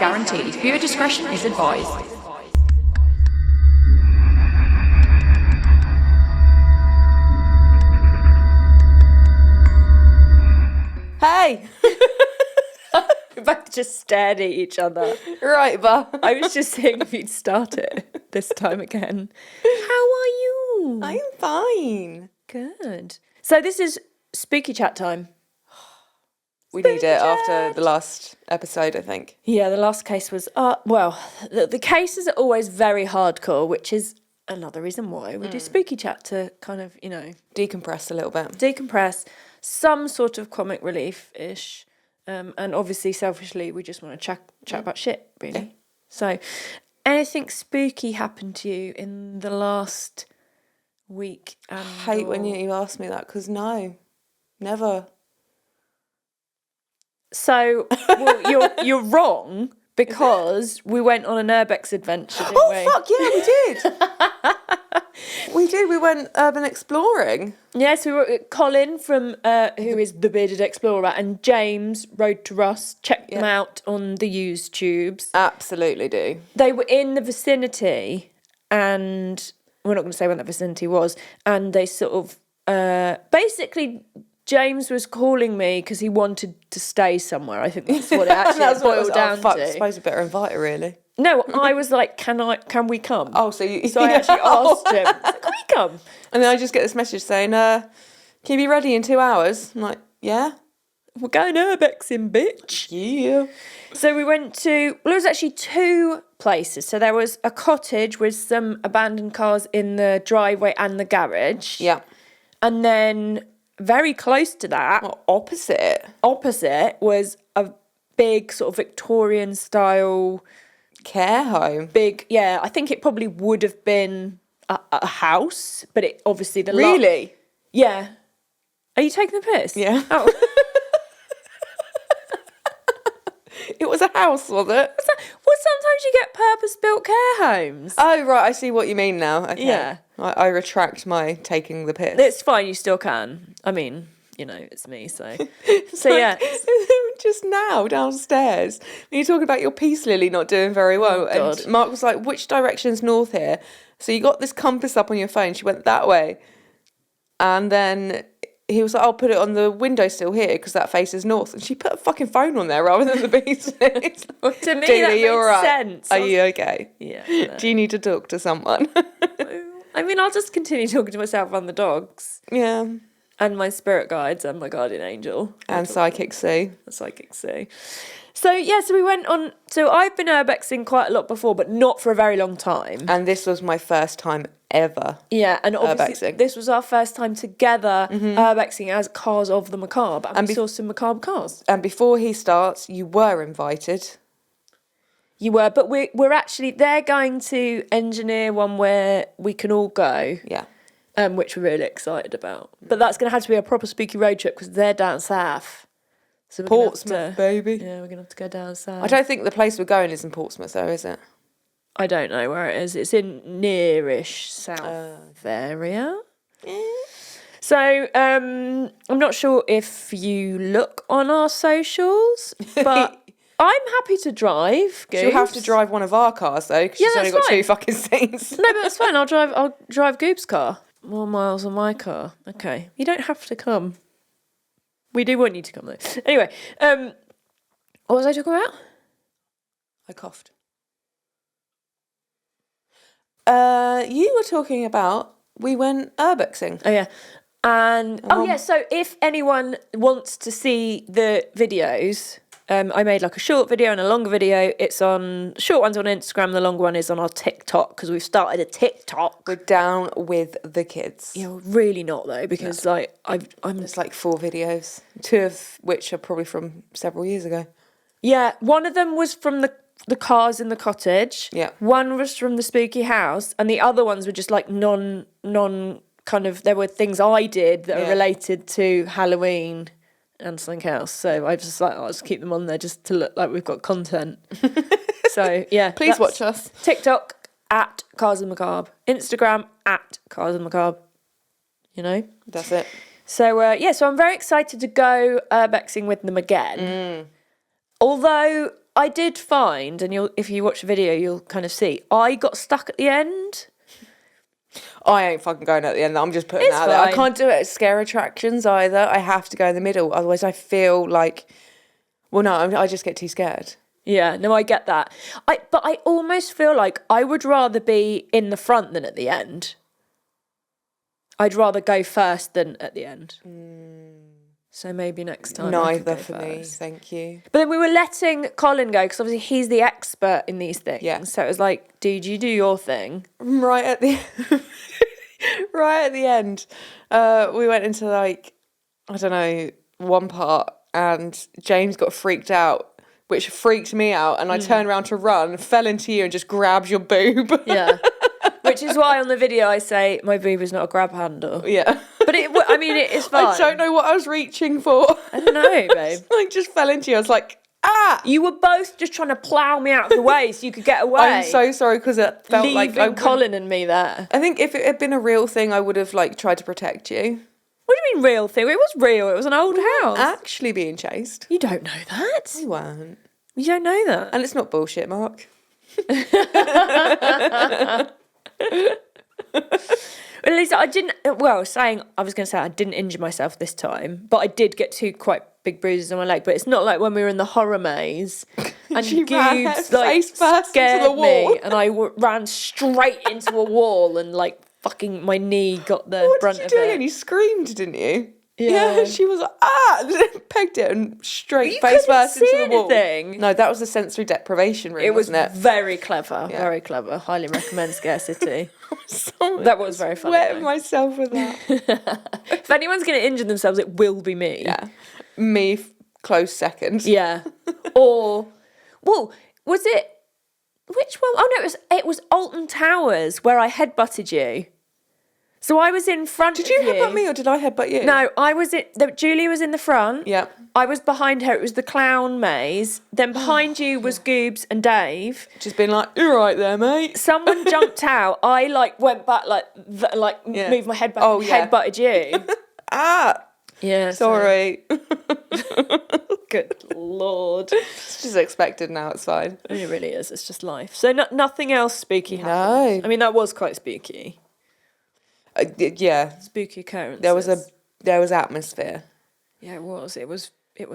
guaranteed. Viewer discretion is advised. Hey! We both just stared at each other. Right, but I was just saying if you'd start it this time again. How are you? I'm fine. Good. So this is spooky chat time. We need it after the last episode, I think. Yeah, the last case was, the cases are always very hardcore, which is another reason why we do spooky chat, to kind of, Decompress a little bit. decompress, some sort of comic relief-ish. And obviously, selfishly, we just want to chat about shit, really. Yeah. So, anything spooky happened to you in the last week? I hate when you ask me that, because no, never. So, well, you're wrong, because we went on an urbex adventure, didn't we? Fuck yeah, we did. We did. We went urban exploring. Yes, we were Colin from who is the Bearded Explorer, and James Road to Rust. Check them out on the used tubes. Absolutely do. They were in the vicinity, and we're not going to say when that vicinity was. And they sort of basically, James was calling me because he wanted to stay somewhere. I think that's what it actually boiled down to. I suppose we better invite her, really. No, I was like, can we come? Oh, so you... So I actually asked him, I was like, can we come? And then I just get this message saying, can you be ready in 2 hours? I'm like, yeah. We're going urbexing, bitch. Yeah. So we went to, well, it was actually two places. So there was a cottage with some abandoned cars in the driveway and the garage. Yeah. And then very close to that, Well, opposite was a big sort of Victorian style... care home. Big, I think it probably would have been a house, but it obviously the Really? Yeah. Are you taking the piss? Yeah. Oh. It was a house, was it? Well, sometimes you get purpose-built care homes. Oh, right, I see what you mean now. Okay. Yeah. I retract my taking the piss. It's fine, you still can. I mean, it's me, so... So, yeah. Just now, downstairs, when you're talking about your peace lily not doing very well, God. and Mark was like, which direction's north here? So you got this compass up on your phone, she went that way. And then he was like, I'll put it on the windowsill here, because that faces north. And she put a fucking phone on there rather than the peace lily. Well, to me, Julie, that makes you're right. sense. Are you okay? Yeah. No. Do you need to talk to someone? I mean, I'll just continue talking to myself and the dogs. Yeah. And my spirit guides and my guardian angel. And Psychic Sue. Psychic Sue. So, so we went on... So I've been urbexing quite a lot before, but not for a very long time. And this was my first time ever. Yeah, and obviously urbexing. This was our first time together urbexing as Cars of the Macabre. And we saw some macabre cars. And before he starts, you were invited. You were, but we're actually... They're going to engineer one where we can all go. Yeah. Which we're really excited about. But that's going to have to be a proper spooky road trip because they're down south. So Portsmouth, baby. Yeah, we're going to have to go down south. I don't think the place we're going is in Portsmouth, though, is it? I don't know where it is. It's in nearish south area. Yeah. So I'm not sure if you look on our socials, but I'm happy to drive. Goose. She'll have to drive one of our cars, though, because she's only got fine. 2 fucking seats. No, but that's fine. I'll drive Goob's car. More miles on my car. Okay. You don't have to come. We do want you to come, though. Anyway, what was I talking about? I coughed. You were talking about we went urbexing. Oh, yeah. And, so if anyone wants to see the videos... I made like a short video and a longer video. It's on short one's on Instagram. The longer one is on our TikTok because we've started a TikTok. We're down with the kids. Yeah, really not though because I'm. It's like 4 videos, 2 of which are probably from several years ago. Yeah, one of them was from the cars in the cottage. Yeah. One was from the spooky house, and the other ones were just like non kind of. There were things I did that are related to Halloween. And something else. So I was just like, I'll just keep them on there just to look like we've got content. So, yeah. Please watch us. TikTok, at Cars and Macabre. Instagram, at Cars and Macabre. That's it. So, so I'm very excited to go urbexing with them again. Although I did find, and if you watch the video, you'll kind of see, I got stuck at the end. I ain't fucking going at the end. I'm just putting it out there. I can't do it at scare attractions either. I have to go in the middle. Otherwise, I feel like, well, no, I just get too scared. Yeah, no, I get that. But I almost feel like I would rather be in the front than at the end. I'd rather go first than at the end. So maybe next time. Neither for me, thank you. But then we were letting Colin go because obviously he's the expert in these things. Yeah. So it was like, dude, you do your thing. Right at the end, we went into like, I don't know, one part, and James got freaked out, which freaked me out, and I turned around to run, fell into you, and just grabbed your boob. Yeah. Which is why on the video I say my boob is not a grab handle. Yeah. But it is fine. I don't know what I was reaching for. I don't know, babe. I just fell into you. I was like, ah! You were both just trying to plough me out of the way so you could get away. I'm so sorry because it felt like Colin and me there. I think if it had been a real thing, I would have like tried to protect you. What do you mean real thing? It was real. It was an old house. Actually being chased. You don't know that. You weren't. You don't know that. And it's not bullshit, Mark. At least I didn't. Well, I was going to say I didn't injure myself this time, but I did get two quite big bruises on my leg. But it's not like when we were in the horror maze and Goobs like scared me, and I ran straight into a wall, and like fucking my knee got the brunt of it. What did you do? And you screamed, didn't you? Yeah, she was like, pegged it and straight face first into the wall. No, that was the sensory deprivation room, wasn't it? Very clever, very clever. Highly recommend Scare City. That was very funny. Wetting myself with that. If anyone's going to injure themselves, it will be me. Yeah. Me, close second. Yeah. Or, well, was it, which one? Oh no, it was Alton Towers where I headbutted you. So I was in front of you. Did you headbutt me or did I headbutt you? No, Julie was in the front. Yeah. I was behind her. It was the clown maze. Then behind you was Goobs and Dave. Just been like, you're right there, mate. Someone jumped out. I went back moved my head back and headbutted you. Ah. Yeah. Sorry. Good Lord. It's just expected now, it's fine. It really is. It's just life. So nothing else spooky happened. No. I mean, that was quite spooky. Yeah. Spooky occurrences. There was atmosphere. Yeah, it was. It was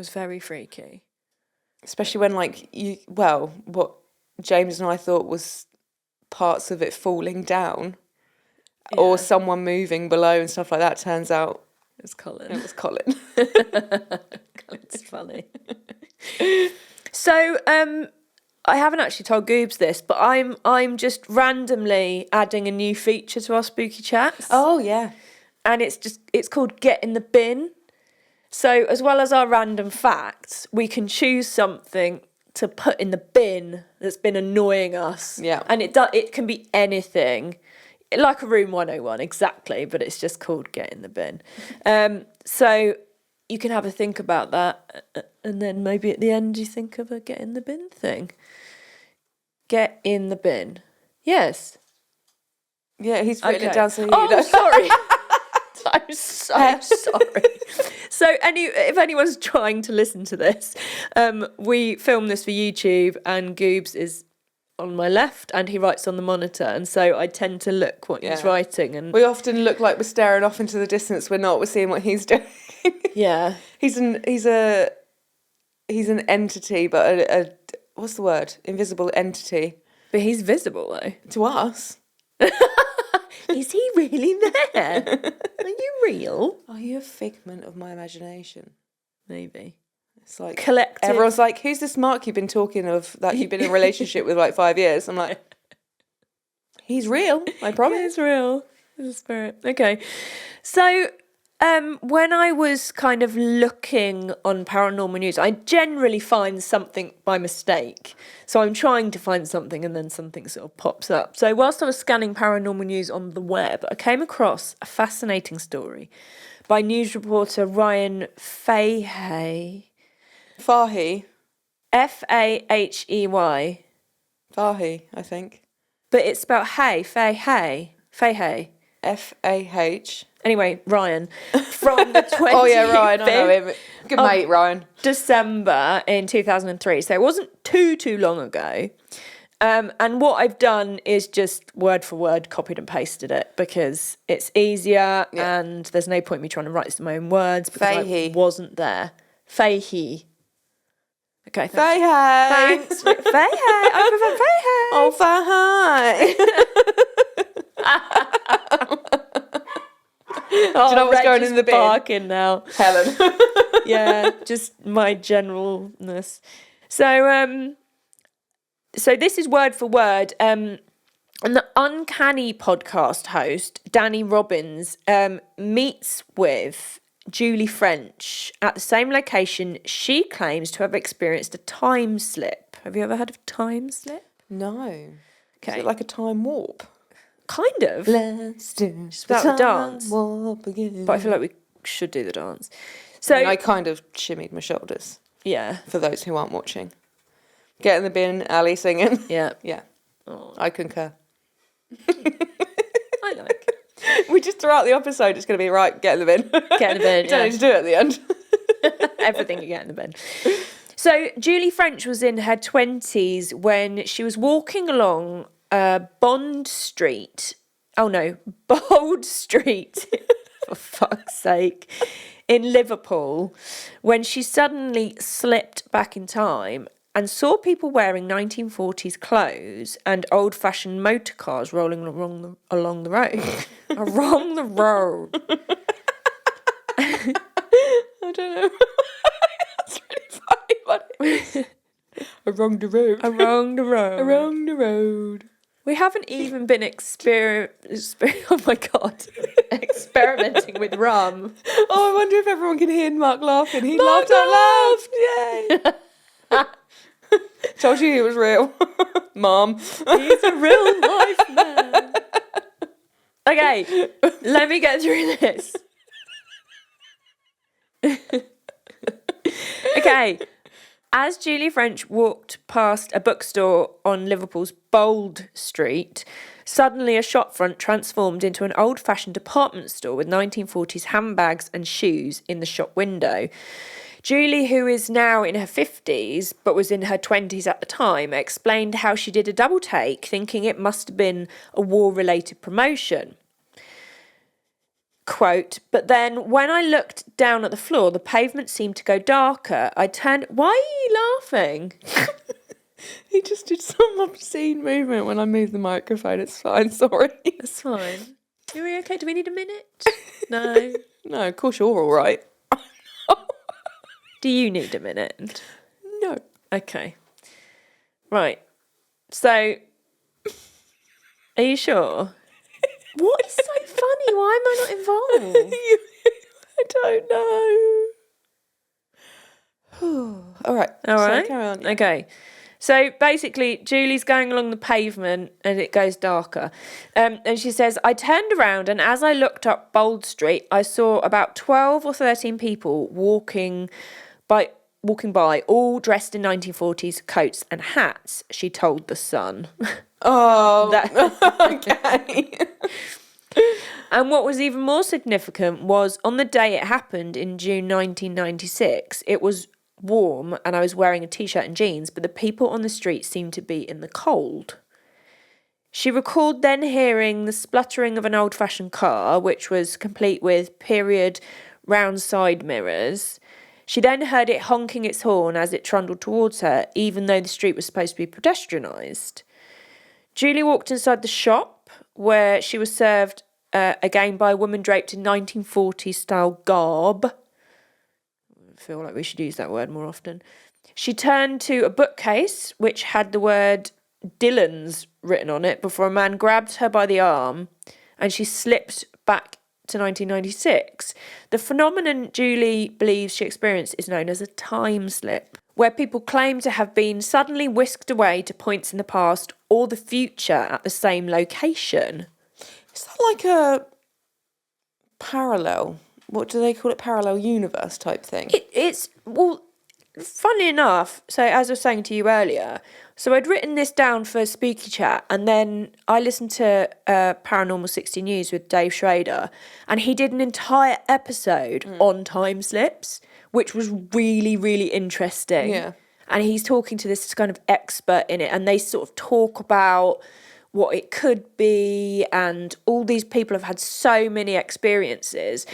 very freaky. Especially when what James and I thought was parts of it falling down or someone moving below and stuff like that, turns out it was Colin. It was Colin. It's funny. So, I haven't actually told Goobs this, but I'm just randomly adding a new feature to our spooky chats. Oh yeah. And it's called Get in the Bin. So as well as our random facts, we can choose something to put in the bin that's been annoying us. Yeah. And it can be anything. Like a Room 101, exactly, but it's just called Get in the Bin. So you can have a think about that, and then maybe at the end you think of a Get in the Bin thing. Get in the bin. Yes. Yeah, he's written it down so you know. Oh, sorry. I'm so sorry. So if anyone's trying to listen to this, we film this for YouTube, and Goobs is on my left and he writes on the monitor, and so I tend to look what he's writing, and we often look like we're staring off into the distance. We're not. We're seeing what he's doing. Yeah. He's an entity, but a what's the word? Invisible entity. But he's visible though. To us. Is he really there? Are you real? Are you a figment of my imagination? Maybe. It's like collective. Everyone's like, who's this Mark you've been talking of that you've been in a relationship with like 5 years? I'm like, he's real, I promise. He's real. He's a spirit. Okay. So when I was kind of looking on paranormal news, I generally find something by mistake. So I'm trying to find something and then something sort of pops up. So whilst I was scanning paranormal news on the web, I came across a fascinating story by news reporter Ryan Fahey. Fahey. Fahey. Fahey, I think. But it's spelled Fahey. Fahey. F-A-H. Anyway, Ryan, from the 25th Oh, yeah, Ryan, I know him. Good mate, Ryan. December in 2003. So it wasn't too long ago. And what I've done is just word for word copied and pasted it because it's easier and there's no point me trying to write this in my own words because Fahey. I wasn't there. Fahey. Okay, thanks. Fahey. Thanks. Fahey. I prefer Fahey. Oh, Fahey. Do you know what's going in the bin? barking now. Helen. Yeah, just my generalness. So this is word for word. And the Uncanny podcast host, Danny Robbins, meets with Julie French at the same location she claims to have experienced a time slip. Have you ever heard of time slip? No. Okay. Is it like a time warp? Kind of. Let's do about the dance. warp again. But I feel like we should do the dance. So I kind of shimmied my shoulders, yeah. for those who aren't watching. Get in the bin, Ali singing. Yeah. Yeah, Oh, I concur. I like it. We just throughout the episode, it's going to be right. Get in the bin. Get in the bin. You don't need to do it at the end. Everything you get in the bin. So Julie French was in her 20s when she was walking along Bold Street, for fuck's sake, in Liverpool, when she suddenly slipped back in time and saw people wearing 1940s clothes and old-fashioned motor cars rolling along the road. Along the road. I don't know. That's really funny. But along the road. Along the road. Along the road. We haven't even been oh my God, experimenting with rum. Oh, I wonder if everyone can hear Mark laughing. He Mark laughed out loud. Yay. Told you he was real. Mom. He's a real life man. Okay, let me get through this. Okay. As Julie French walked past a bookstore on Liverpool's Bold Street, suddenly a shopfront transformed into an old-fashioned department store with 1940s handbags and shoes in the shop window. Julie, who is now in her 50s but was in her 20s at the time, explained how she did a double take, thinking it must have been a war-related promotion. Quote, but then when I looked down at the floor, the pavement seemed to go darker. I turned... Why are you laughing? He just did some obscene movement when I moved the microphone. It's fine, sorry. That's fine. Are we okay? Do we need a minute? No. No, of course you're all right. Do you need a minute? No. Okay. Right. So, are you sure? What is so funny? Why am I not involved? I don't know. All right. All right. So carry on. Yeah. Okay. So basically, Julie's going along the pavement and it goes darker. And she says, I turned around and as I looked up Bold Street, I saw about 12 or 13 people walking by, all dressed in 1940s coats and hats, she told The Sun. Oh, okay. And what was even more significant was on the day it happened in June 1996, it was warm and I was wearing a t-shirt and jeans, but the people on the street seemed to be in the cold. She recalled then hearing the spluttering of an old-fashioned car, which was complete with period round side mirrors. She then heard it honking its horn as it trundled towards her, even though the street was supposed to be pedestrianised. Julie walked inside the shop, where she was served again by a woman draped in 1940s style garb. I feel like we should use that word more often. She turned to a bookcase, which had the word Dylan's written on it, before a man grabbed her by the arm and she slipped back to 1996. The phenomenon Julie believes she experienced is known as a time slip, where people claim to have been suddenly whisked away to points in the past or the future at the same location. Is that like a parallel? What do they call it? Parallel universe type thing? It's, well, Funny enough, so as I was saying to you earlier, so I'd written this down for Spooky Chat, and then I listened to Paranormal 60 News with Dave Schrader, and he did an entire episode on time slips, which was really, really interesting. Yeah. And he's talking to this kind of expert in it, and they sort of talk about what it could be, and all these people have had so many experiences,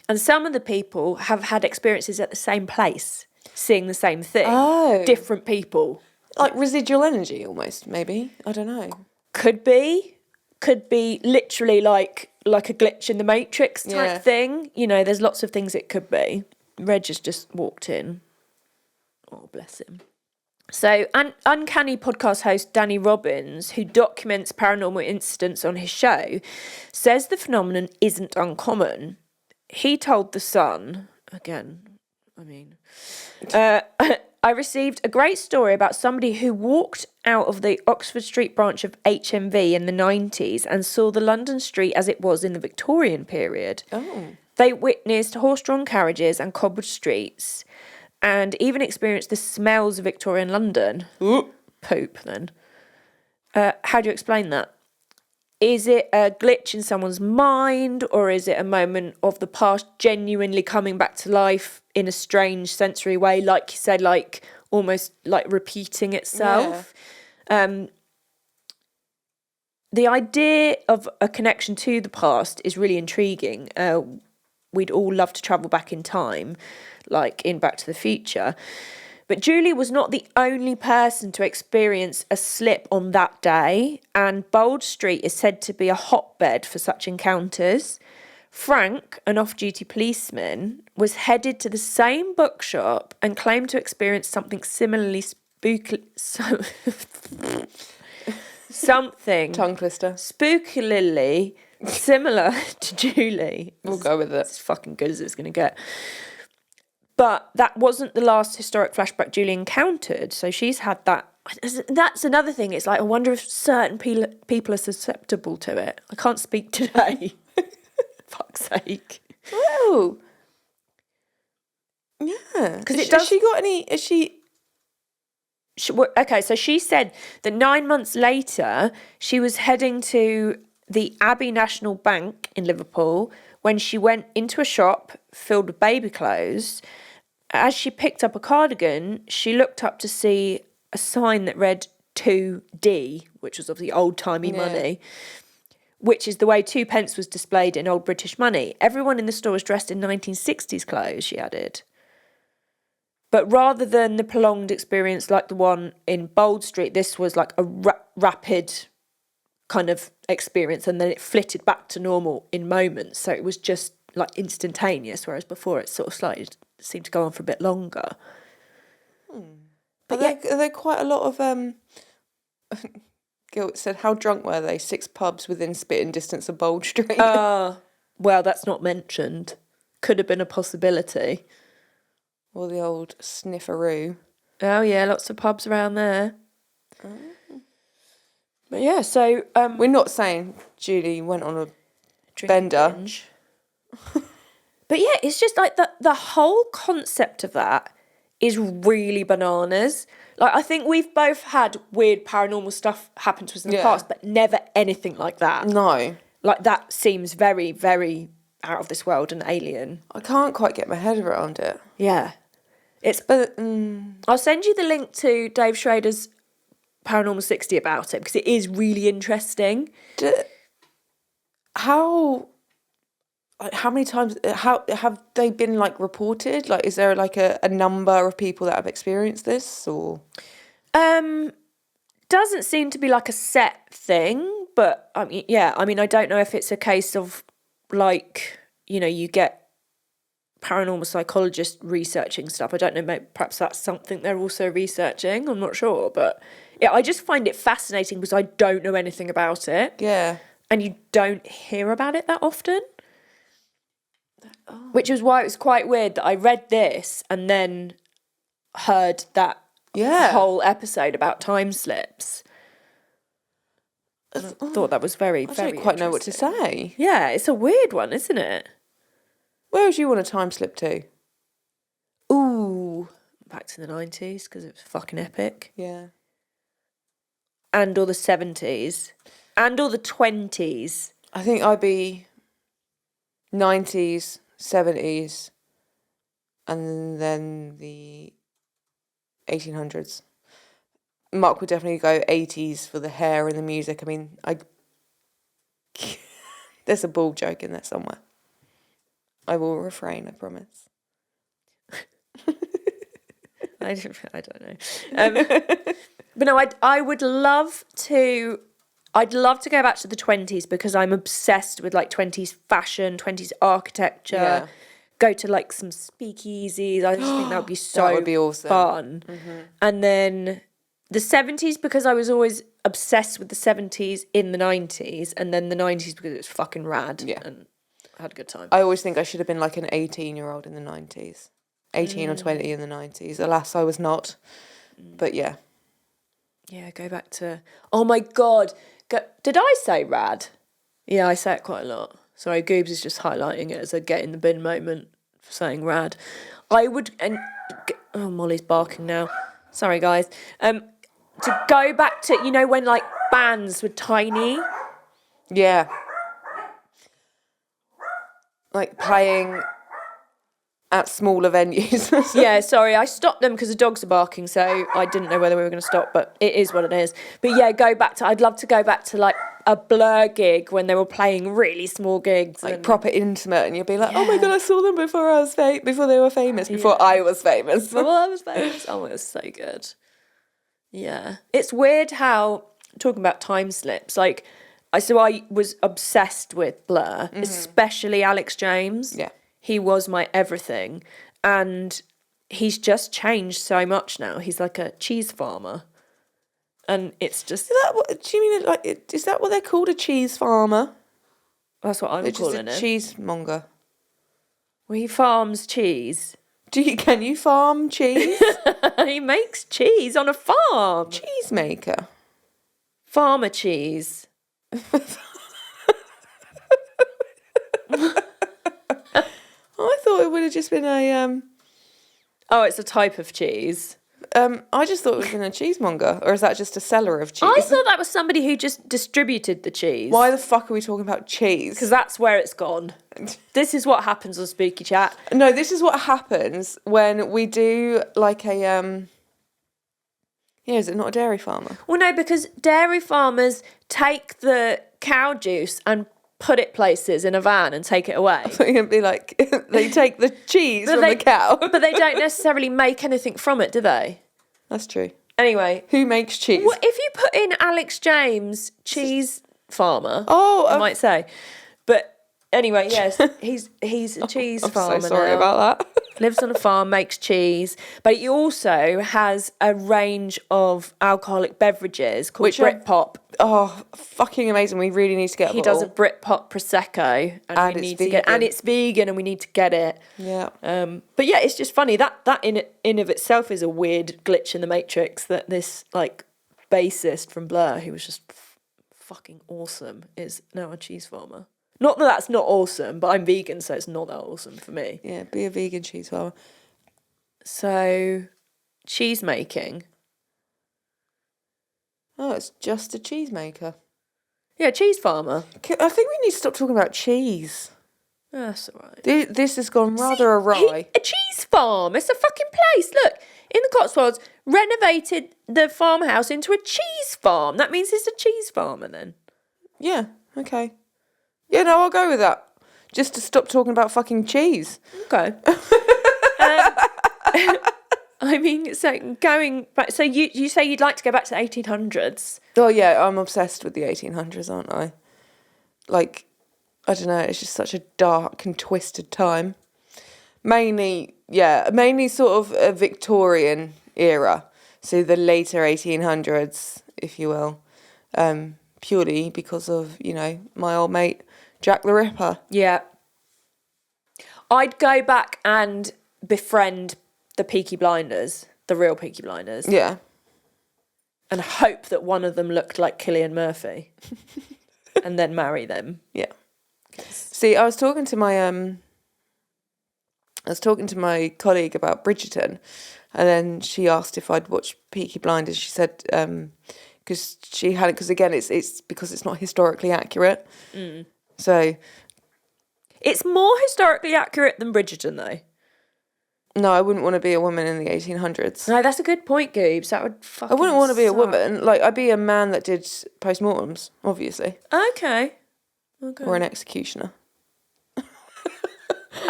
and some of the people have had experiences at the same place, seeing the same thing. Oh. Different people. Like residual energy almost, maybe. I don't know. Could be literally like a glitch in the Matrix type thing. You know, there's lots of things it could be. Reg has just walked in. Oh, bless him. So, Uncanny podcast host Danny Robbins, who documents paranormal incidents on his show, says the phenomenon isn't uncommon. He told The Sun, again, I mean, I received a great story about somebody who walked out of the Oxford Street branch of HMV in the 90s and saw the London street as it was in the Victorian period. Oh. They witnessed horse-drawn carriages and cobbled streets, and even experienced the smells of Victorian London. Ooh. Poop, then. How do you explain that? Is it a glitch in someone's mind, or is it a moment of the past genuinely coming back to life in a strange sensory way, like you said, like almost like repeating itself? Yeah. The idea of a connection to the past is really intriguing. We'd all love to travel back in time, like in Back to the Future. But Julie was not the only person to experience a slip on that day, and Bold Street is said to be a hotbed for such encounters. Frank, an off-duty policeman, was headed to the same bookshop and claimed to experience something similarly something Tongue twister. spookily similar to Julie. We'll go with it. It's fucking good as it's going to get. But that wasn't the last historic flashback Julie encountered. So she's had that. That's another thing. It's like, I wonder if certain people are susceptible to it. I can't speak today. Fuck's sake. Oh. Yeah. Because Has she got any... Is she... Okay, so she said that 9 months later, she was heading to the Abbey National Bank in Liverpool when she went into a shop filled with baby clothes. As she picked up a cardigan, she looked up to see a sign that read 2D, which was obviously old-timey money, which is the way 2p was displayed in old British money. Everyone in the store was dressed in 1960s clothes, she added. But rather than the prolonged experience like the one in Bold Street, this was like a rapid kind of experience, and then it flitted back to normal in moments. So it was just like instantaneous, whereas before it sort of slightly seemed to go on for a bit longer. But are there quite a lot of... Gil said, how drunk were they? 6 pubs within spitting distance of Bold Street. Well, that's not mentioned. Could have been a possibility. Or the old snifferoo. Oh, yeah, lots of pubs around there. But yeah, so... We're not saying Julie went on a bender. Binge. But yeah, it's just like the whole concept of that is really bananas. Like, I think we've both had weird paranormal stuff happen to us in the past, but never anything like that. No. Like, that seems very, very out of this world and alien. I can't quite get my head around it. Yeah. But I'll send you the link to Dave Schrader's Paranormal 60 about it, because it is really interesting. How many times have they been like reported? Like, is there like a number of people that have experienced this, or? Doesn't seem to be like a set thing, but I mean, I don't know if it's a case of like, you know, you get paranormal psychologists researching stuff. I don't know, maybe perhaps that's something they're also researching. I'm not sure, but yeah, I just find it fascinating because I don't know anything about it. Yeah. And you don't hear about it that often. Which is why it was quite weird that I read this and then heard that whole episode about time slips. I thought that was very, very I don't quite know what to say. Yeah, it's a weird one, isn't it? Where would you want a time slip to? Ooh, back to the 90s because it was fucking epic. Yeah. And all the 70s. And all the 20s. I think I'd be 90s, 70s, and then the 1800s. Mark would definitely go 80s for the hair and the music. I mean, there's a ball joke in there somewhere. I will refrain, I promise. I don't know. But no, I would love to... I'd love to go back to the 20s because I'm obsessed with like 20s fashion, 20s architecture. Yeah. Go to like some speakeasies. I just think that would be so That would be awesome. fun. Mm-hmm. And then the 70s because I was always obsessed with the 70s in the 90s, and then the 90s because it was fucking rad. Yeah. And I had a good time. I always think I should have been like an 18-year-old in the 90s. 18 or 20 in the 90s. Alas, I was not. But yeah. Yeah, go back to... Oh my God. Did I say rad? Yeah, I say it quite a lot. Sorry, Goobs is just highlighting it as a get in the bin moment for saying rad. I would... Oh, Molly's barking now. Sorry, guys. To go back to, you know, when like bands were tiny? Yeah. Like playing at smaller venues. Yeah, sorry, I stopped them because the dogs are barking, so I didn't know whether we were going to stop, but it is what it is. But yeah, I'd love to go back to like a Blur gig when they were playing really small gigs. Like proper intimate, and you'll be like, oh my God, I saw them before I was before they were famous, before I was famous. Well, I was famous. Oh, it was so good. Yeah. It's weird how, talking about time slips, like, I was obsessed with Blur, especially Alex James. Yeah. He was my everything. And he's just changed so much now. He's like a cheese farmer. And it's just... Do you mean, like, is that what they're called, a cheese farmer? That's what I'm calling just it. a cheesemonger. Well, he farms cheese. Can you farm cheese? He makes cheese on a farm. Cheesemaker. Farmer cheese. I thought it would have just been a Oh, it's a type of cheese. I just thought it was in a cheesemonger, or is that just a seller of cheese? I thought that was somebody who just distributed the cheese. Why the fuck are we talking about cheese? Because that's where it's gone. This is what happens on Spooky Chat. No, this is what happens when we do like a yeah, is it not a dairy farmer? Well, no, because dairy farmers take the cow juice and put it places in a van and take it away. So you're gonna be like, they take the cheese from the cow. But they don't necessarily make anything from it, do they? That's true. Anyway. Who makes cheese? Well, if you put in Alex James, cheese farmer, I might say. But anyway, yes, he's a cheese farmer. I'm so sorry now. about that. Lives on a farm, makes cheese, but he also has a range of alcoholic beverages called Britpop. Oh, fucking amazing! We really need to get. He does a Britpop prosecco, and we need to get, and it's vegan, and we need to get it. Yeah. But yeah, it's just funny that in of itself is a weird glitch in the matrix that this like bassist from Blur, who was just fucking awesome, is now a cheese farmer. Not that that's not awesome, but I'm vegan, so it's not that awesome for me. Yeah, be a vegan cheese farmer. So, cheese making. Oh, it's just a cheesemaker. Yeah, cheese farmer. I think we need to stop talking about cheese. That's all right. This has gone rather awry. A cheese farm. It's a fucking place. Look, in the Cotswolds, renovated the farmhouse into a cheese farm. That means it's a cheese farmer then. Yeah, okay. Yeah, no, I'll go with that. Just to stop talking about fucking cheese. Okay. I mean, so going back, so you say you'd like to go back to the 1800s? Oh yeah, I'm obsessed with the 1800s, aren't I? Like, I don't know, it's just such a dark and twisted time. Mainly sort of a Victorian era. So the later 1800s, if you will. Purely because of, you know, my old mate, Jack the Ripper. Yeah. I'd go back and befriend the Peaky Blinders, the real Peaky Blinders. Yeah. And hope that one of them looked like Cillian Murphy. And then marry them. Yeah. See, I was talking to my colleague about Bridgerton, And then she asked if I'd watched Peaky Blinders. She said because she hadn't, because again it's because it's not historically accurate. So It's more historically accurate than Bridgerton, though. no, I wouldn't want to be a woman in the 1800s. No, that's a good point, Goobs. That would fucking I wouldn't want to be a suck. woman. Like, I'd be a man that did postmortems, obviously, Okay. or an executioner. I've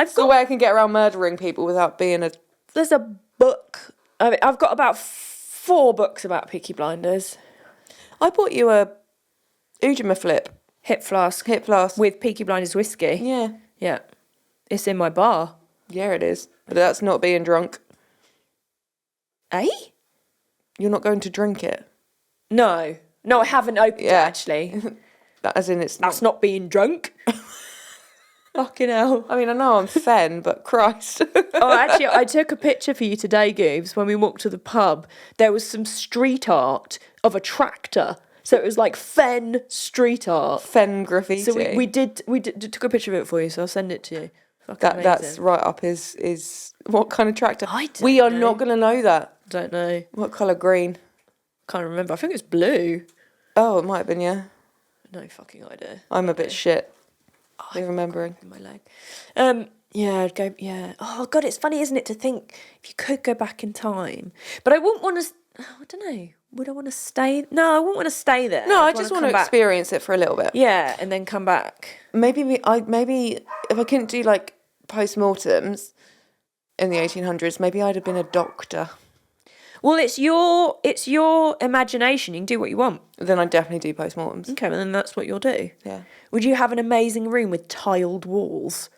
It's the got way I can get around murdering people without being a... there's a book. I mean, I've got about 4 books about Peaky Blinders. I bought you a Ujima flip. Hip flask Hip flask. with Peaky Blinders whiskey. Yeah. Yeah. It's in my bar. Yeah, it is. But that's not being drunk. Eh? You're not going to drink it. No. No, I haven't opened it, Yeah. actually. As in, it's That's not being drunk. Fucking hell. I mean, I know I'm fen, but Christ. Oh, actually, I took a picture for you today, Goobs, when we walked to the pub. There was some street art of a tractor. So it was like fen street art. Fen graffiti. So we took a picture of it for you, so I'll send it to you. Fucking That's amazing. right up his... What kind of tractor? I don't We are know. not going to know that. Don't know. What colour? Green. Can't remember. I think it's blue. Oh, it might have been, yeah. No fucking idea. I'm a bit shit. With remembering. In my leg. Yeah, I'd go. Yeah. Oh God, it's funny, isn't it, to think if you could go back in time, but I wouldn't want to. I don't know. Would I want to stay? No, I wouldn't want to stay there. No, I I'd just wanna want to come back. experience it for a little bit. Yeah, and then come back. Maybe if I couldn't do like post-mortems in the 1800s, maybe I'd have been a doctor. Well, it's your imagination. You can do what you want. Then I'd definitely do post-mortems. Okay, well, then that's what you'll do. Yeah. Would you have an amazing room with tiled walls?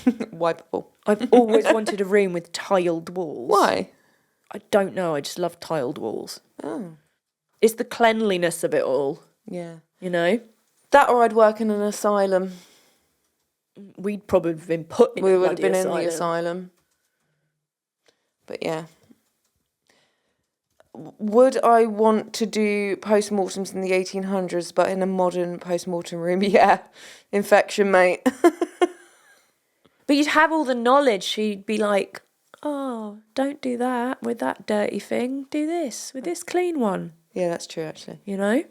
Wipeable. I've always wanted a room with tiled walls. Why? I don't know. I just love tiled walls. Oh. It's the cleanliness of it all, Yeah. you know? That or I'd work in an asylum. We'd probably have been put in We a would have bloody been in the asylum. But yeah. Would I want to do post-mortems in the 1800s, but in a modern post-mortem room? Yeah. Infection, mate. But you'd have all the knowledge. She'd be like, oh, don't do that with that dirty thing. Do this with this clean one, Yeah, that's true, actually. you know?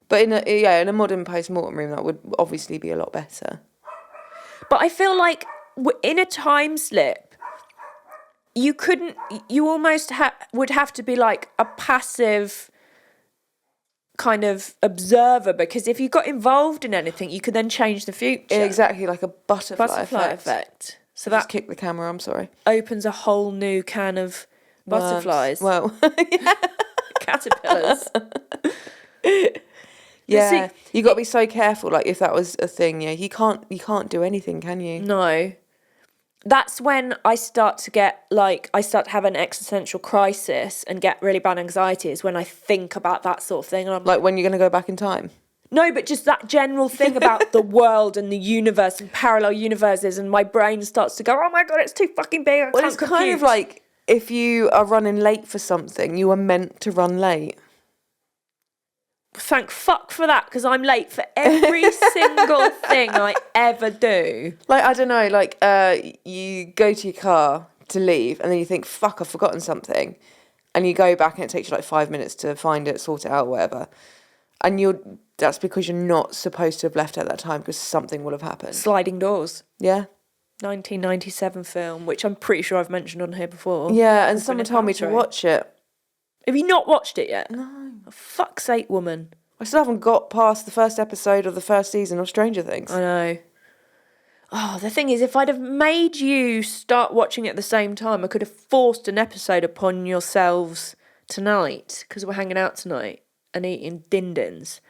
But in a modern post-mortem room, that would obviously be a lot better. But I feel like in a time slip, you almost would have to be like a passive kind of observer, because if you got involved in anything, you could then change the future. Exactly, like a butterfly Butterfly effect. So Just that kick the camera, I'm sorry. opens a whole new can of butterflies. Well, Caterpillars. yeah. See- You got to be so careful, like if that was a thing, yeah. You can't do anything, can you? No. That's when I start to have an existential crisis and get really bad anxiety, is when I think about that sort of thing. And I'm Like when you're going to go back in time. no, but just that general thing about the world and the universe and parallel universes, and my brain starts to go, oh my God, it's too fucking big. Well, it's kind of like if you are running late for something, you are meant to run late. Thank fuck for that, because I'm late for every single thing I ever do. Like, I don't know, like you go to your car to leave and then you think, fuck, I've forgotten something. And you go back and it takes you like 5 minutes to find it, sort it out, whatever. And that's because you're not supposed to have left at that time, because something will have happened. Sliding Doors. Yeah? 1997 film, which I'm pretty sure I've mentioned on here before. Yeah, and It's someone been told me to outro. watch it. Have you not watched it yet? No. Oh, fuck's sake, woman. I still haven't got past the first episode of the first season of Stranger Things. I know. Oh, the thing is, if I'd have made you start watching it at the same time, I could have forced an episode upon yourselves tonight, because we're hanging out tonight and eating din-dins.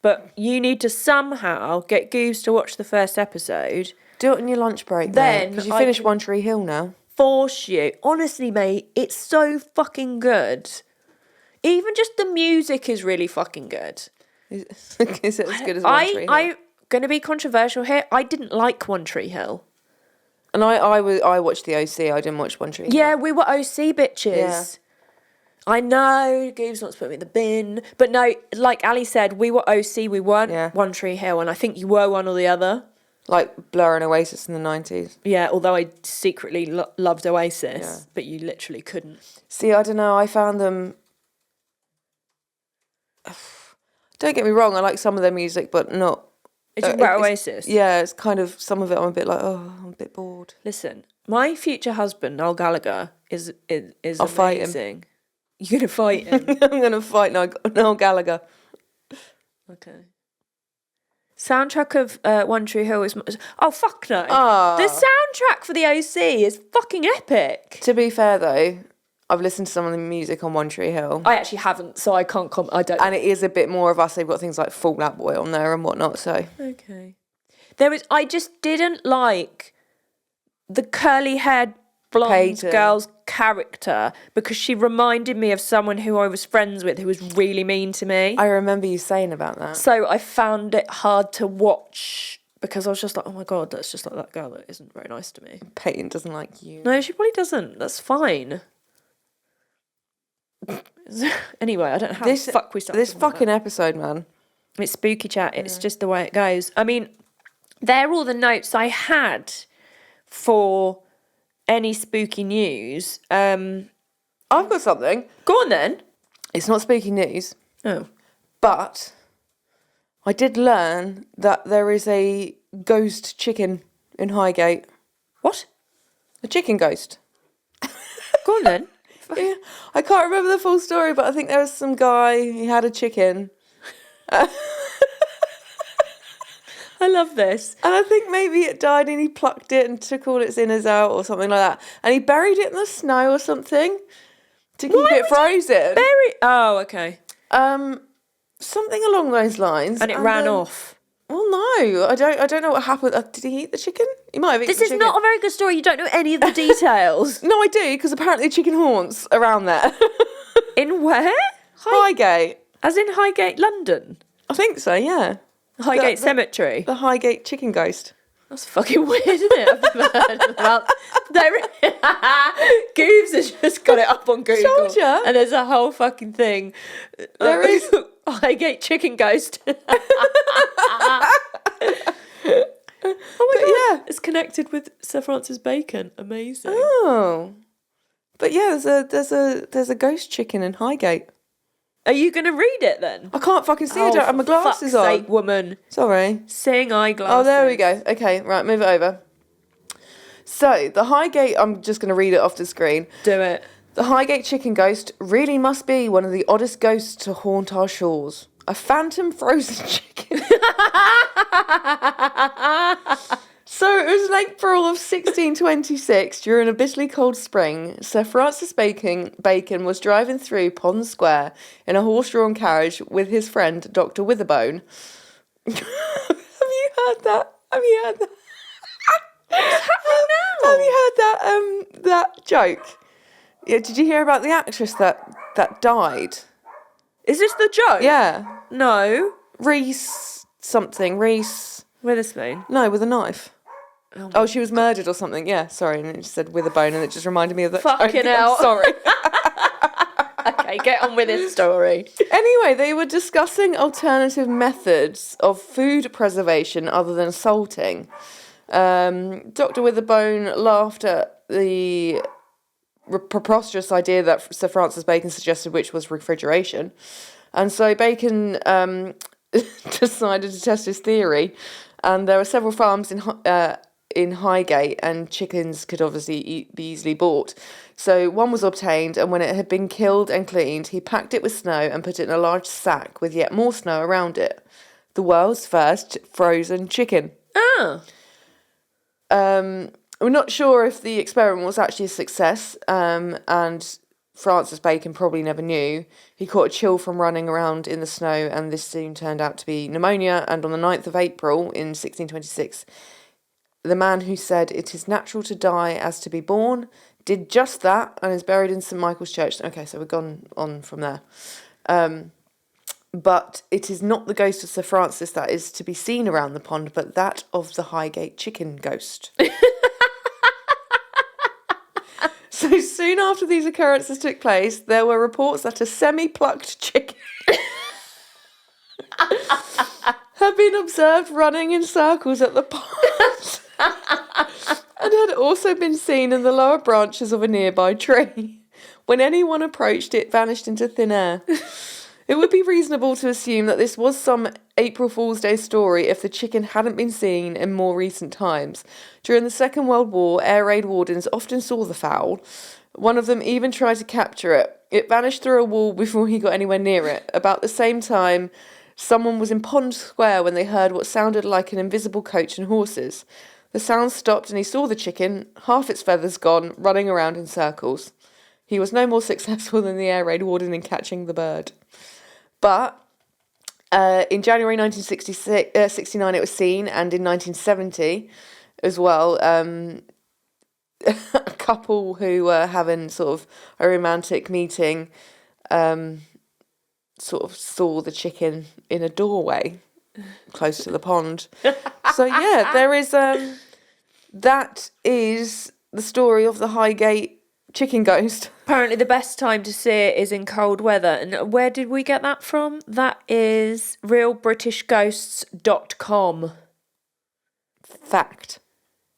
But you need to somehow get Goose to watch the first episode, Do it on your lunch break, Then because you I finished can- One Tree Hill now. force you. Honestly, mate, it's so fucking good. Even just the music is really fucking good. Is it as good as One Tree Hill? I'm going to be controversial here. I didn't like One Tree Hill. And I watched the OC. I didn't watch One Tree Hill. Yeah, we were OC bitches. Yeah. I know, Goobs wants to put me in the bin. But no, like Ali said, we were OC, we weren't Yeah. One Tree Hill, and I think you were one or the other. Like Blur and Oasis in the 90s. Yeah, although I secretly loved Oasis, Yeah. but you literally couldn't. See, I don't know, I found them... Don't get me wrong, I like some of their music, but not... It's about Oasis? Yeah, it's kind of... Some of it I'm a bit like, oh, I'm a bit bored. Listen, my future husband, Noel Gallagher, is I'll fight him. amazing. You're going to fight him? I'm going to fight Noel Gallagher. Okay. Soundtrack of One Tree Hill is... Oh, fuck no. Ah. The soundtrack for the OC is fucking epic. To be fair, though, I've listened to some of the music on One Tree Hill. I actually haven't, so I can't comment. I don't... And it is a bit more of us. They've got things like Fall Out Boy on there and whatnot, so... Okay. I just didn't like the curly-haired blonde Peyton. girl's character because she reminded me of someone who I was friends with who was really mean to me. I remember you saying about that. So I found it hard to watch because I was just like, oh my God, that's just like that girl that isn't very nice to me. Peyton doesn't like you. No, she probably doesn't. That's fine. Anyway, I don't know how the fuck we started. This fucking episode, man. It's spooky chat. It's just the way it goes. I mean, they're all the notes I had for any spooky news. I've got something. Go on then. It's not spooky news, Oh. but I did learn that there is a ghost chicken in Highgate. What? A chicken ghost. Go on then. Yeah, I can't remember the full story, but I think there was some guy, he had a chicken. I love this. And I think maybe it died and he plucked it and took all its innards out or something like that. And he buried it in the snow or something to keep it frozen. Oh, okay. Something along those lines. And it ran off. Well, no, I don't know what happened. Did he eat the chicken? He might have eaten This the is chicken. not a very good story. You don't know any of the details. No, I do, because apparently chicken haunts around there. In where? Highgate. As in Highgate, London? I think so, yeah. Highgate Cemetery? The Highgate chicken ghost. That's fucking weird, isn't it? I've never heard about Goobs has just got it up on Google. Told ya. And there's a whole fucking thing. There is. Highgate chicken ghost. Oh my God. Yeah. It's connected with Sir Francis Bacon. Amazing. Oh. But yeah, there's a ghost chicken in Highgate. Are you going to read it then? I can't fucking see. I don't have my glasses fuck's on. sake, woman. Sorry. Seeing eyeglasses. Oh, there we go. Okay, right, move it over. So, the Highgate, I'm just going to read it off the screen. Do it. The Highgate chicken ghost really must be one of the oddest ghosts to haunt our shores. A phantom frozen chicken. So it was in April of 1626, during a bitterly cold spring, Sir Francis Bacon was driving through Pond Square in a horse-drawn carriage with his friend, Dr. Witherbone. Have you heard that? Have you heard that? What's happening now? Have you heard that joke? Yeah, did you hear about the actress that died? Is this the joke? Yeah. No. Reese. Witherspoon. No, with a knife. Oh, she was murdered or something. Yeah, sorry. And it just said Witherbone, and it just reminded me of that. Fucking joke. hell. I'm sorry. Okay, get on with this story. Anyway, they were discussing alternative methods of food preservation other than salting. Dr. Witherbone laughed at the preposterous idea that Sir Francis Bacon suggested, which was refrigeration. And so Bacon decided to test his theory. And there were several farms in Highgate, and chickens could obviously be easily bought. So one was obtained, and when it had been killed and cleaned, he packed it with snow and put it in a large sack with yet more snow around it. The world's first frozen chicken. Oh. We're not sure if the experiment was actually a success, and Francis Bacon probably never knew. He caught a chill from running around in the snow, and this soon turned out to be pneumonia. And on the 9th of April in 1626, the man who said it is natural to die as to be born did just that and is buried in St Michael's Church. Okay, so we've gone on from there. But it is not the ghost of Sir Francis that is to be seen around the pond, but that of the Highgate chicken ghost. So soon after these occurrences took place, there were reports that a semi-plucked chicken had been observed running in circles at the pond and had also been seen in the lower branches of a nearby tree. When anyone approached, it vanished into thin air. It would be reasonable to assume that this was some April Fool's Day story if the chicken hadn't been seen in more recent times. During the Second World War, air raid wardens often saw the fowl. One of them even tried to capture it. It vanished through a wall before he got anywhere near it. About the same time, someone was in Pond Square when they heard what sounded like an invisible coach and horses. The sound stopped and he saw the chicken, half its feathers gone, running around in circles. He was no more successful than the air raid warden in catching the bird. But in January 1969 it was seen, and in 1970 as well, a couple who were having sort of a romantic meeting sort of saw the chicken in a doorway close to the pond. So yeah, there is that is the story of the Highgate chicken ghost. Apparently the best time to see it is in cold weather. And where did we get that from? That is realbritishghosts.com. Fact.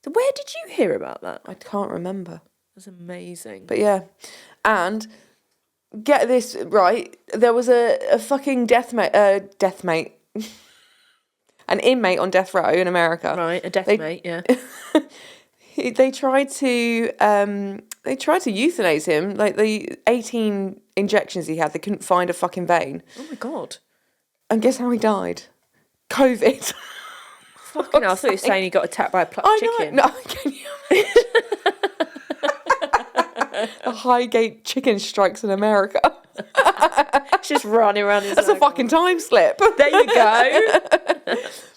So where did you hear about that? I can't remember. That's amazing. But yeah. And get this right, there was a fucking death mate. An inmate on death row in America. Right, a death mate, yeah. They tried to euthanize him. Like the 18 injections he had, they couldn't find a fucking vein. Oh my God. And guess how he died? COVID. Fucking hell, I thought you were saying he got attacked by a plucked chicken. No, can you imagine? The Highgate chicken strikes in America. It's just running around in That's a fucking time slip. There you go.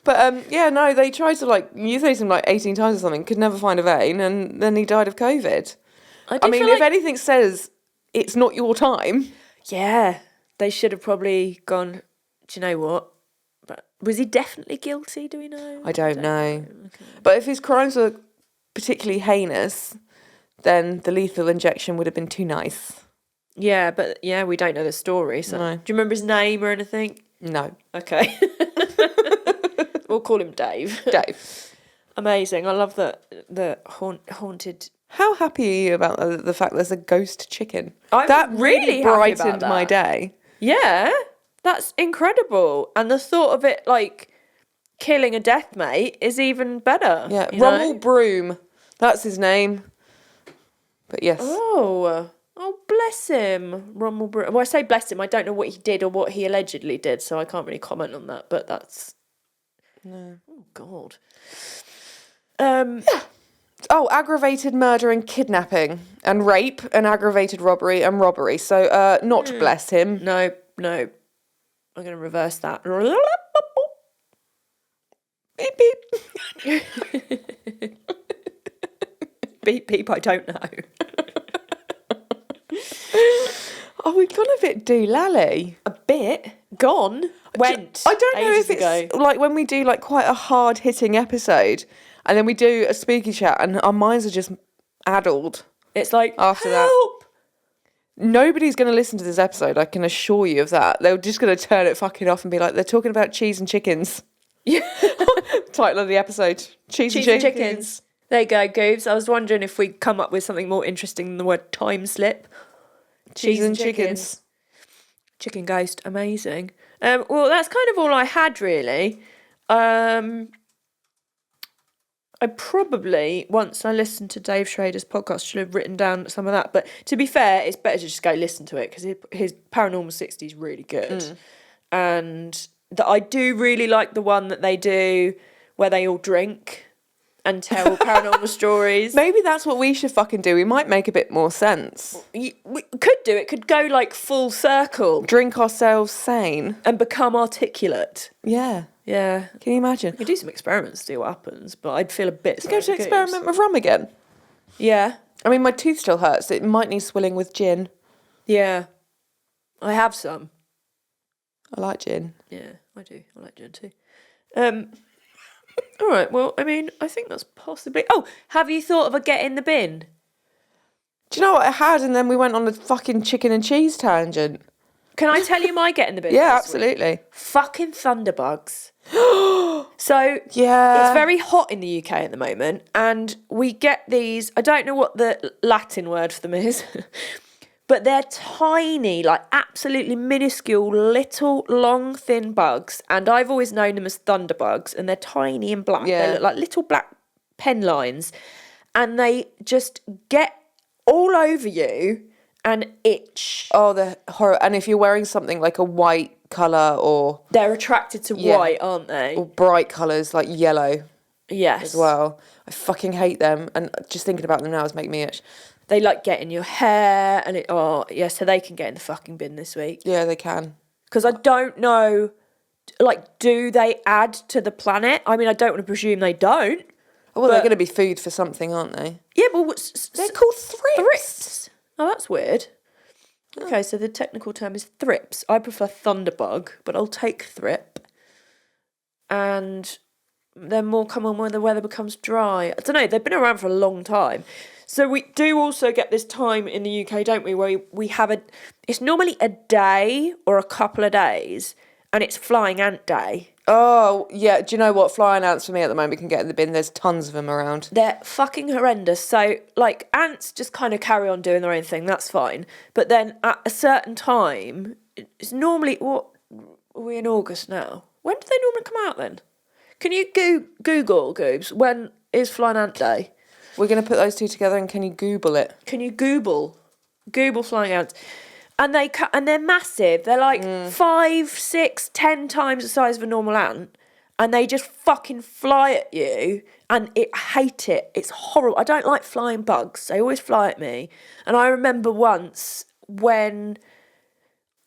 But they tried to euthanize him 18 times or something, could never find a vein, and then he died of COVID. I mean, if anything says it's not your time. Yeah, they should have probably gone, do you know what? But was he definitely guilty, do we know? I don't know. Okay. But if his crimes were particularly heinous, then the lethal injection would have been too nice. Yeah, but we don't know the story. So no. Do you remember his name or anything? No. Okay. We'll call him Dave. Dave. Amazing. I love the haunted. How happy are you about the fact there's a ghost chicken? That really brightened my day. Yeah, that's incredible. And the thought of it killing a death mate is even better. Yeah, Rommel Broom. That's his name. But yes. Oh, bless him. Rommel Broom. Well, I say bless him. I don't know what he did or what he allegedly did, so I can't really comment on that. But that's... No. Oh, God. Yeah. Oh, aggravated murder and kidnapping and rape and aggravated robbery and robbery. So, not bless him. No. I'm going to reverse that. Beep, beep. Beep, beep, I don't know. Oh, we've gone a bit doolally. A bit? Gone? Went. I don't know if it's ago. When we do quite a hard-hitting episode and then we do a spooky chat and our minds are just addled. It's like, after help! That. Nobody's going to listen to this episode, I can assure you of that. They're just going to turn it fucking off and be like, they're talking about cheese and chickens. Yeah. Title of the episode. Cheese and chickens. There you go, Goobs. I was wondering if we'd come up with something more interesting than the word time slip. Cheese and chickens. Chicken ghost, amazing. Well, that's kind of all I had, really. I probably, once I listened to Dave Schrader's podcast, should have written down some of that. But to be fair, it's better to just go listen to it because his Paranormal 60 is really good. And I do really like the one that they do where they all drink and tell paranormal stories. Maybe that's what we should fucking do. We might make a bit more sense. We could do it. Could go full circle. Drink ourselves sane. And become articulate. Yeah. Yeah. Can you imagine? We could do some experiments to see what happens, but I'd feel a bit... Go to experiment with rum again. Yeah. I mean, my tooth still hurts. It might need swilling with gin. Yeah. I have some. I like gin. Yeah, I do. I like gin too. All right, well, I mean, I think that's possibly... Oh, have you thought of a get in the bin? Do you know what I had? And then we went on a fucking chicken and cheese tangent. Can I tell you my get in the bin? Yeah, absolutely. Fucking thunderbugs. So Yeah. it's very hot in the UK at the moment, and we get these, I don't know what the Latin word for them is, but they're tiny, like absolutely minuscule, little, long, thin bugs, and I've always known them as thunderbugs, and they're tiny and black. Yeah. They look like little black pen lines, and they just get all over you and itch. Oh, the horror. And if you're wearing something like a white colour or They're attracted to white, aren't they? or bright colours like yellow Yes. as well, I fucking hate them. And just thinking about them now is making me itch. They like get in your hair, and so they can get in the fucking bin this week. Yeah, they can. Because I don't know, like, do they add to the planet? I mean, I don't want to presume they don't. Oh, well, they're going to be food for something, aren't they? Yeah, but They're called thrips. thrips. Oh, that's weird. Okay, so the technical term is thrips. I prefer thunderbug, but I'll take thrip. And they're more common when the weather becomes dry. I don't know, they've been around for a long time. So we do also get this time in the UK, don't we, where we have it's normally a day or a couple of days, and it's flying ant day. Oh, yeah. Do you know what? Flying ants for me at the moment can get in the bin. There's tons of them around. They're fucking horrendous. So, like, ants just kind of carry on doing their own thing. That's fine. But then at a certain time, it's normally, what, are we in August now? When do they normally come out then? Can you Google, Goobs, when is Flying Ant Day? We're going to put those two together, and can you Google it? Can you Google flying ants? And they're massive. They're like 5, 6, 10 times the size of a normal ant, and they just fucking fly at you. And I hate it. It's horrible. I don't like flying bugs. They always fly at me. And I remember once when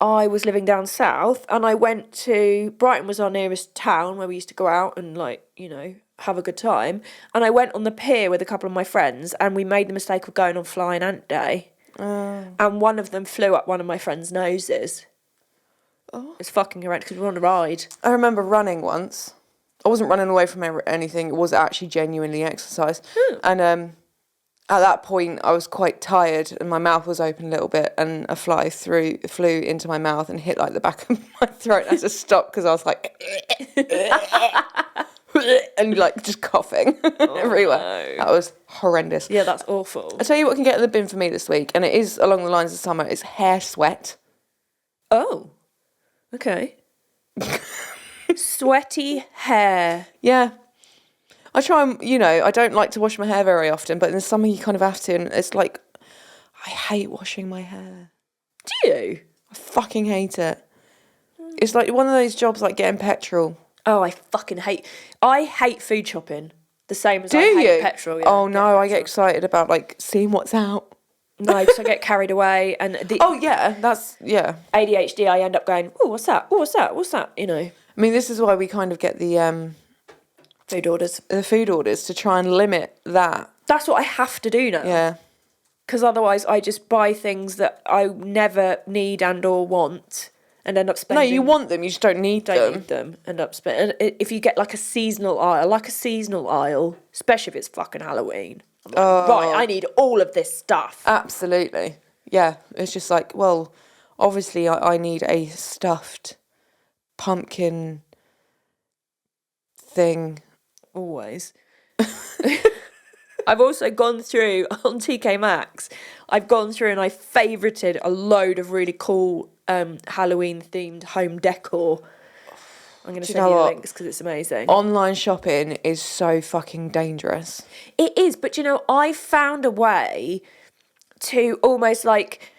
I was living down south, and I went to Brighton was our nearest town where we used to go out and, like, you know, have a good time. And I went on the pier with a couple of my friends, and we made the mistake of going on Flying Ant Day. And one of them flew up one of my friend's noses. Oh. It's fucking horrendous because we were on a ride. I remember running once. I wasn't running away from anything. It was actually genuinely exercise. And at that point, I was quite tired, and my mouth was open a little bit, and a fly flew into my mouth and hit like the back of my throat. I had to stop because I was like, and like just coughing everywhere. No. That was horrendous. Yeah, that's awful. I tell you what can get in the bin for me this week, and it is along the lines of summer. It's hair sweat. Oh, okay. Sweaty hair. Yeah. I try and, I don't like to wash my hair very often, but in the summer you kind of have to, and it's like, I hate washing my hair. Do you? I fucking hate it. It's like one of those jobs like getting petrol. Oh, I hate food shopping. The same as I hate petrol. Yeah, oh no, I get excited about like seeing what's out. No, because I get carried away, and ADHD. I end up going, oh, what's that? Oh, what's that? What's that? You know. I mean, this is why we kind of get the food orders. The food orders to try and limit that. That's what I have to do now. Yeah. Because otherwise, I just buy things that I never need and or want. And end up spending. No, you want them, you just don't need them. Don't need them. End up spending. If you get like a seasonal aisle, especially if it's fucking Halloween. I'm like, right, I need all of this stuff. Absolutely. Yeah, it's just like, well, obviously I need a stuffed pumpkin thing. Always. I've also gone through, on TK Maxx, I've gone through and I favourited a load of really cool Halloween-themed home decor. I'm going to send you the links because it's amazing. Online shopping is so fucking dangerous. It is, but I found a way to almost like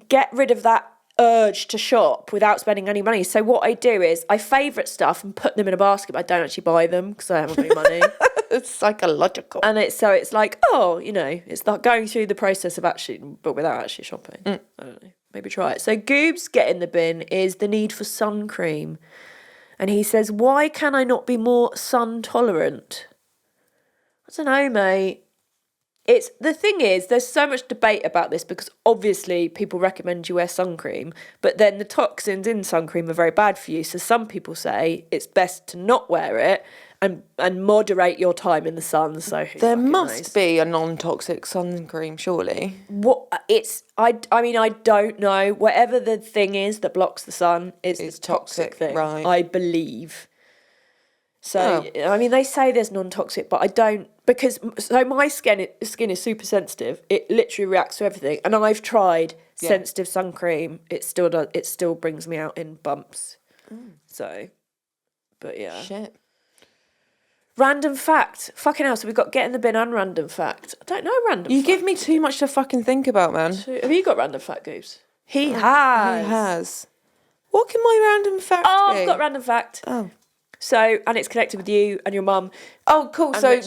get rid of that urge to shop without spending any money. So what I do is I favourite stuff and put them in a basket, but I don't actually buy them because I haven't got any money. It's psychological. And it's like, it's like going through the process of but without actually shopping. I don't know. Maybe try it. So Goob's get in the bin is the need for sun cream. And he says, why can I not be more sun tolerant? I don't know, mate. The thing is, there's so much debate about this because obviously people recommend you wear sun cream, but then the toxins in sun cream are very bad for you. So some people say it's best to not wear it and moderate your time in the sun. So There must be a non-toxic sun cream, surely. I mean, I don't know. Whatever the thing is that blocks the sun is the toxic thing, right? I believe. So I mean, they say there's non-toxic, but I don't, because my skin is super sensitive. It literally reacts to everything, and I've tried sensitive sun cream. It still does. It still brings me out in bumps. So, but yeah. Shit. Random fact. Fucking hell, so we've got get in the bin and random fact. I don't know random You fact. give me too much to fucking think about, man. Have you got random fact, Goose? He has. He has. What can my random fact be? I've got random fact. Oh. So, and it's connected with you and your mum. Oh, cool. And So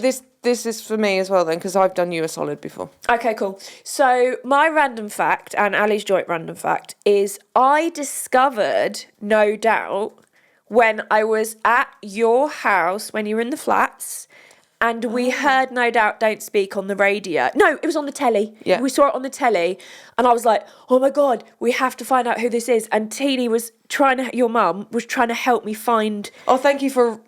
this is for me as well then, because I've done you a solid before. Okay, cool. So my random fact and Ali's joint random fact is I discovered No Doubt when I was at your house when you were in the flats, and we heard No Doubt Don't Speak on the radio. No, it was on the telly. Yeah. We saw it on the telly, and I was like, oh my God, we have to find out who this is. And Teeny was your mum was trying to help me find. Oh, thank you for,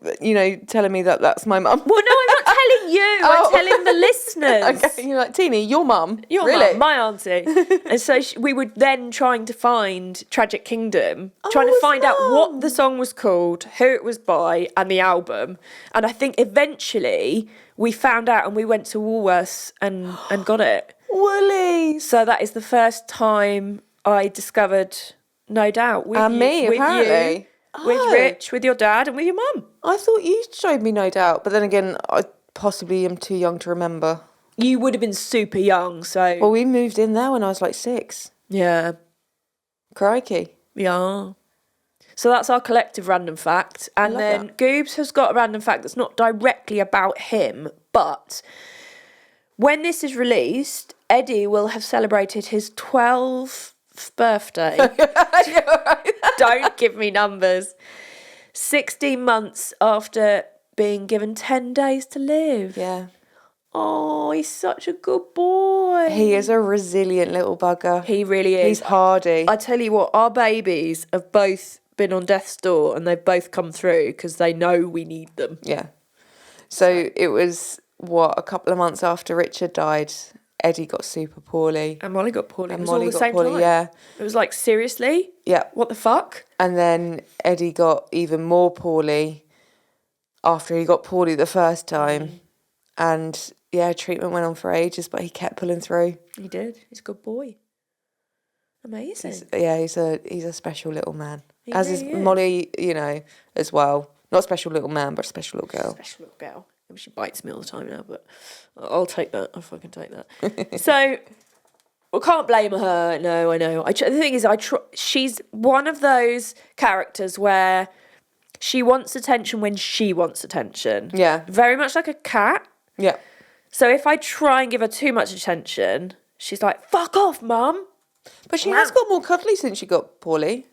telling me that that's my mum. Well, no, I'm not telling you. I'm telling the listeners. Okay, you're like, Teeny, your mum? Your really? mum, my auntie. And so we were then trying to find Tragic Kingdom, trying to find out what the song was called, who it was by, and the album. And I think eventually we found out, and we went to Woolworths and got it. Woolies. So that is the first time I discovered No Doubt. With And you, me, with apparently. You, with Rich, with your dad, and with your mum. I thought you showed me No Doubt, but then again, I possibly am too young to remember. You would have been super young, so... Well, we moved in there when I was like 6. Yeah. Crikey. Yeah. So that's our collective random fact. And then Goobs has got a random fact that's not directly about him, but when this is released, Eddie will have celebrated his 12th birthday. Don't give me numbers. 16 months after being given 10 days to live. Yeah. Oh, he's such a good boy. He is a resilient little bugger. He really is. He's hardy. I tell you what, our babies have both been on death's door, and they've both come through because they know we need them. Yeah. So it was, a couple of months after Richard died, Eddie got super poorly. And Molly got poorly. And it was Molly all the got same poorly, time. yeah. It was like, seriously? Yeah. What the fuck? And then Eddie got even more poorly after he got poorly the first time. And yeah, treatment went on for ages, but he kept pulling through. He did. He's a good boy. Amazing. He's a special little man. He As really is is. Molly, as well. Not a special little man, but a special little girl. Special little girl. She bites me all the time now, but I'll take that. I'll fucking take that. So, I can't blame her. No, I know. The thing is, she's one of those characters where she wants attention when she wants attention. Yeah. Very much like a cat. Yeah. So if I try and give her too much attention, she's like, fuck off, mum. But she has got more cuddly since she got poorly.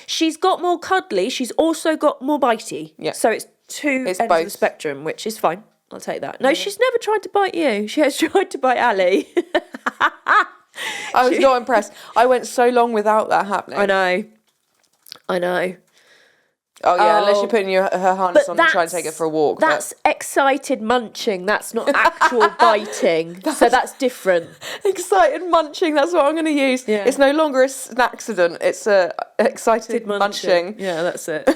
She's got more cuddly. She's also got more bitey. Yeah. So it's two ends of the spectrum, which is fine. I'll take that. No, she's never tried to bite you. She has tried to bite Ali. I was not impressed. I went so long without that happening. I know. Oh, yeah, unless you're putting her harness on and trying to take it for a walk. That's excited munching. That's not actual biting. So that's different. Excited munching, that's what I'm going to use. Yeah. It's no longer an accident, it's a excited munching. Yeah, that's it.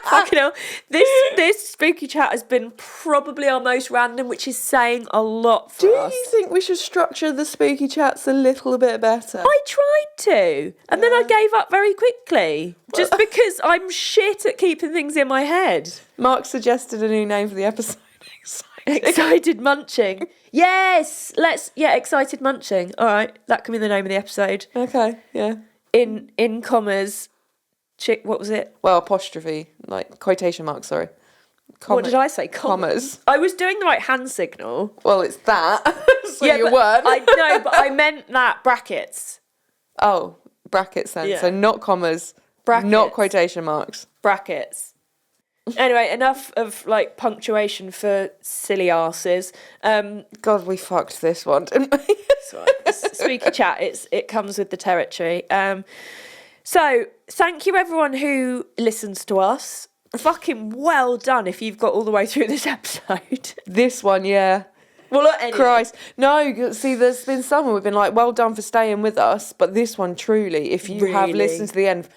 Fucking hell. This spooky chat has been probably our most random, which is saying a lot for us. Do you think we should structure the spooky chats a little bit better? I tried to, and then I gave up very quickly, just because I'm shit at keeping things in my head. Mark suggested a new name for the episode. Excited munching. Yes, excited munching. All right, that can be the name of the episode. Okay, yeah. In commas, what was it? Well, apostrophe, like quotation marks, sorry. What did I say? Commas. I was doing the right hand signal. Well, it's that. So yeah, you but weren't. I know, but I meant that brackets. Oh, brackets then. Yeah. So not commas, Brackets. not quotation marks. Brackets. Anyway, enough of like punctuation for silly asses. God, we fucked this one, didn't we? It's all right. Spooky chat. It comes with the territory. So thank you everyone who listens to us. fucking well done if you've got all the way through this episode. This one, yeah. Well, not any. Christ. No, see, there's been some where we've been like, well done for staying with us. But this one, truly, if you have Really? listened to the end,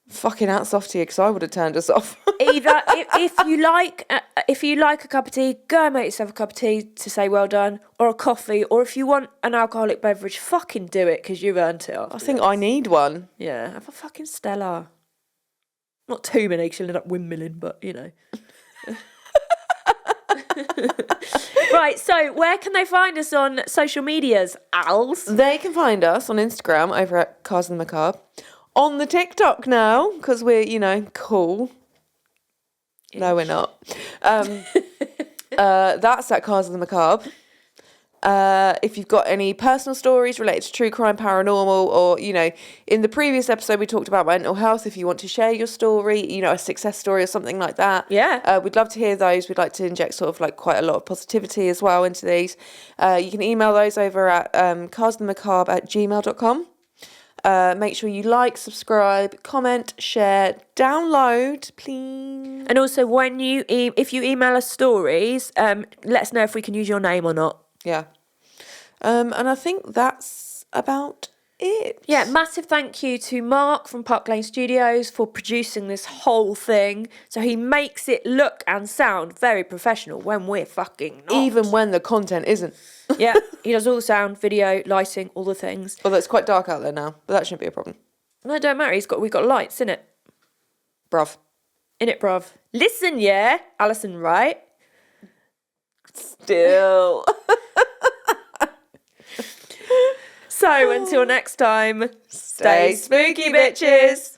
fucking hats off to you, because I would have turned us off. Either if you like a cup of tea, go and make yourself a cup of tea to say well done, or a coffee, or if you want an alcoholic beverage, fucking do it because you've earned it. I think I need one. Yeah, have a fucking Stella. Not too many, because you'll end up windmilling, but you know. Right, so where can they find us on social medias, Als? They can find us on Instagram over at Cars and the Macabre. On the TikTok now, because we're, cool. No, we're not. That's at Cars and the Macabre. If you've got any personal stories related to true crime, paranormal, or, in the previous episode we talked about mental health, if you want to share your story, a success story or something like that. Yeah. We'd love to hear those. We'd like to inject sort of like quite a lot of positivity as well into these. You can email those over at carsandthemacabre@gmail.com. Make sure you like, subscribe, comment, share, download, please. And also, if you email us stories, let us know if we can use your name or not. Yeah. And I think that's about it. Yeah, massive thank you to Mark from Park Lane Studios for producing this whole thing. So he makes it look and sound very professional when we're fucking not. Even when the content isn't. Yeah, he does all the sound, video, lighting, all the things. Although it's quite dark out there now, but that shouldn't be a problem. No, it don't matter. We've got lights in it. Bruv. In it, bruv. Listen, yeah, Alison, right? Still. So until next time, stay spooky, bitches.